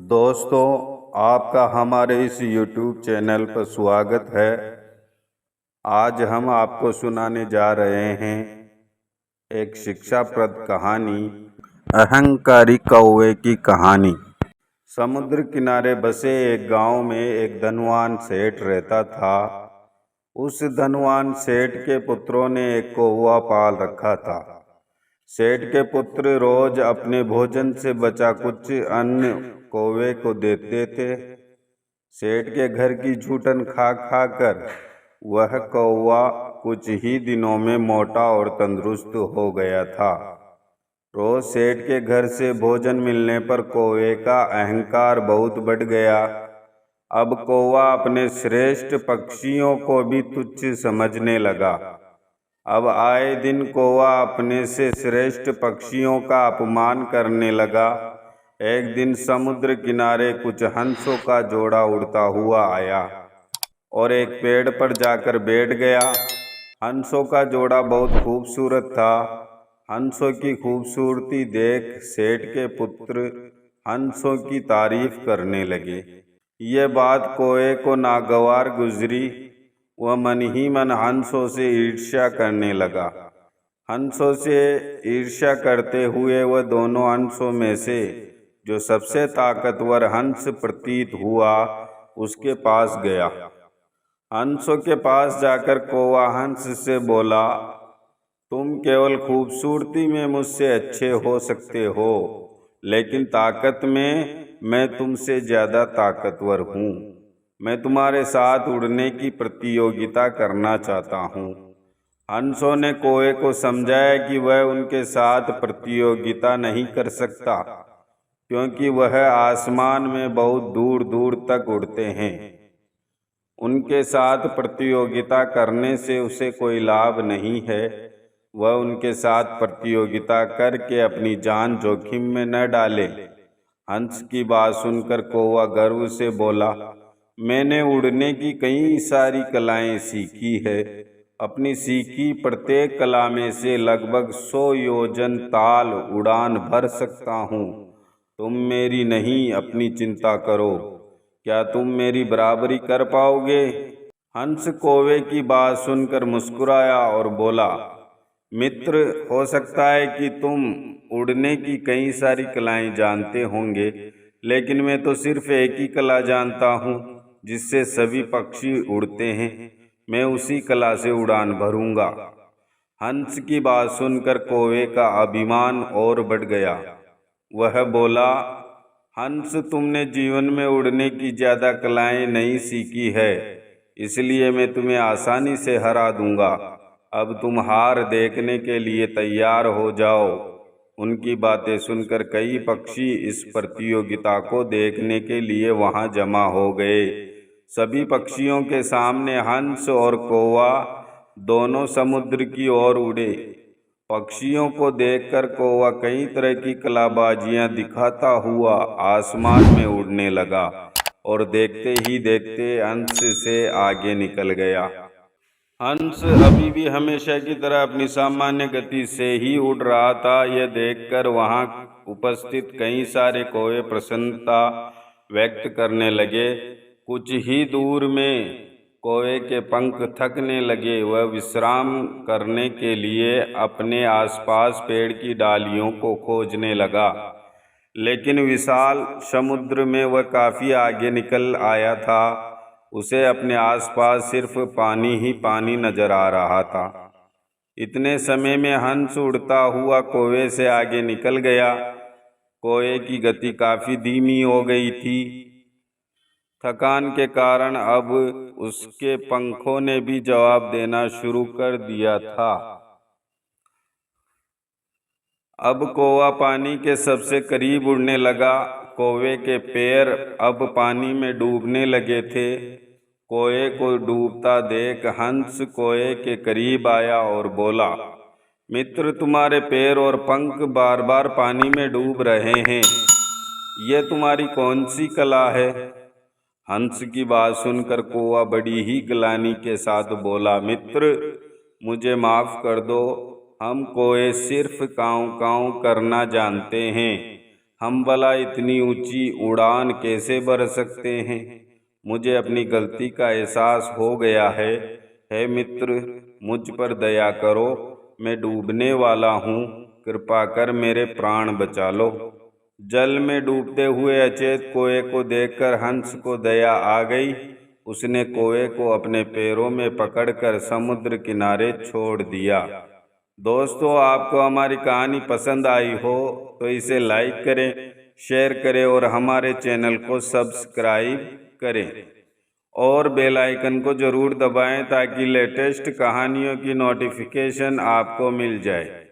दोस्तों, आपका हमारे इस YouTube चैनल पर स्वागत है। आज हम आपको सुनाने जा रहे हैं एक शिक्षाप्रद कहानी, अहंकारी कौवे की कहानी। समुद्र किनारे बसे एक गांव में एक धनवान सेठ रहता था। उस धनवान सेठ के पुत्रों ने एक कौवा पाल रखा था। सेठ के पुत्र रोज अपने भोजन से बचा कुछ अन्न कौवे को देते थे। सेठ के घर की जूठन खा खा कर वह कौवा कुछ ही दिनों में मोटा और तंदुरुस्त हो गया था। रोज सेठ के घर से भोजन मिलने पर कौवे का अहंकार बहुत बढ़ गया। अब कौवा अपने श्रेष्ठ पक्षियों को भी तुच्छ समझने लगा। अब आए दिन कौवा अपने से श्रेष्ठ पक्षियों का अपमान करने लगा। एक दिन समुद्र किनारे कुछ हंसों का जोड़ा उड़ता हुआ आया और एक पेड़ पर जाकर बैठ गया। हंसों का जोड़ा बहुत खूबसूरत था। हंसों की खूबसूरती देख सेठ के पुत्र हंसों की तारीफ करने लगे। ये बात कौवे को नागवार गुजरी। वह मन ही मन हंसों से ईर्ष्या करने लगा। हंसों से ईर्ष्या करते हुए वह दोनों हंसों में से जो सबसे ताकतवर हंस प्रतीत हुआ उसके पास गया। हंसों के पास जाकर कौवा हंस से बोला, तुम केवल खूबसूरती में मुझसे अच्छे हो सकते हो, लेकिन ताकत में मैं तुमसे ज़्यादा ताकतवर हूँ। मैं तुम्हारे साथ उड़ने की प्रतियोगिता करना चाहता हूँ। हंसों ने कौवे को समझाया कि वह उनके साथ प्रतियोगिता नहीं कर सकता, क्योंकि वह आसमान में बहुत दूर दूर तक उड़ते हैं। उनके साथ प्रतियोगिता करने से उसे कोई लाभ नहीं है। वह उनके साथ प्रतियोगिता करके अपनी जान जोखिम में न डाले। हंस की बात सुनकर कौवा गर्व से बोला, मैंने उड़ने की कई सारी कलाएं सीखी है। अपनी सीखी प्रत्येक कला में से लगभग 100 योजन ताल उड़ान भर सकता हूँ। तुम मेरी नहीं, अपनी चिंता करो। क्या तुम मेरी बराबरी कर पाओगे? हंस कौवे की बात सुनकर मुस्कुराया और बोला, मित्र, हो सकता है कि तुम उड़ने की कई सारी कलाएं जानते होंगे, लेकिन मैं तो सिर्फ एक ही कला जानता हूँ जिससे सभी पक्षी उड़ते हैं। मैं उसी कला से उड़ान भरूंगा। हंस की बात सुनकर कौवे का अभिमान और बढ़ गया। वह बोला, हंस, तुमने जीवन में उड़ने की ज़्यादा कलाएं नहीं सीखी है, इसलिए मैं तुम्हें आसानी से हरा दूंगा। अब तुम हार देखने के लिए तैयार हो जाओ। उनकी बातें सुनकर कई पक्षी इस प्रतियोगिता को देखने के लिए वहां जमा हो गए। सभी पक्षियों के सामने हंस और कौवा दोनों समुद्र की ओर उड़े। पक्षियों को देखकर कौवा कई तरह की कलाबाजियां दिखाता हुआ आसमान में उड़ने लगा और देखते ही देखते हंस से आगे निकल गया। हंस अभी भी हमेशा की तरह अपनी सामान्य गति से ही उड़ रहा था। यह देखकर वहां उपस्थित कई सारे कौवे प्रसन्नता व्यक्त करने लगे। कुछ ही दूर में कौवे के पंख थकने लगे। वह विश्राम करने के लिए अपने आसपास पेड़ की डालियों को खोजने लगा, लेकिन विशाल समुद्र में वह काफी आगे निकल आया था। उसे अपने आसपास सिर्फ पानी ही पानी नजर आ रहा था। इतने समय में हंस उड़ता हुआ कौवे से आगे निकल गया। कौवे की गति काफी धीमी हो गई थी। थकान के कारण अब उसके पंखों ने भी जवाब देना शुरू कर दिया था। अब कौवा पानी के सबसे करीब उड़ने लगा। कौवे के पैर अब पानी में डूबने लगे थे। कौवे को डूबता देख हंस कौवे के करीब आया और बोला, मित्र, तुम्हारे पैर और पंख बार बार पानी में डूब रहे हैं। यह तुम्हारी कौन सी कला है? हंस की बात सुनकर कौवा बड़ी ही ग्लानि के साथ बोला, मित्र, मुझे माफ कर दो। हम कौवे सिर्फ काँव काँव करना जानते हैं। हम भला इतनी ऊंची उड़ान कैसे भर सकते हैं। मुझे अपनी गलती का एहसास हो गया है। हे मित्र, मुझ पर दया करो, मैं डूबने वाला हूँ, कृपा कर मेरे प्राण बचा लो। जल में डूबते हुए अचेत कोए को देखकर हंस को दया आ गई। उसने कोए को अपने पैरों में पकड़कर समुद्र किनारे छोड़ दिया। दोस्तों, आपको हमारी कहानी पसंद आई हो तो इसे लाइक करें, शेयर करें और हमारे चैनल को सब्सक्राइब करें और बेल आइकन को ज़रूर दबाएं ताकि लेटेस्ट कहानियों की नोटिफिकेशन आपको मिल जाए।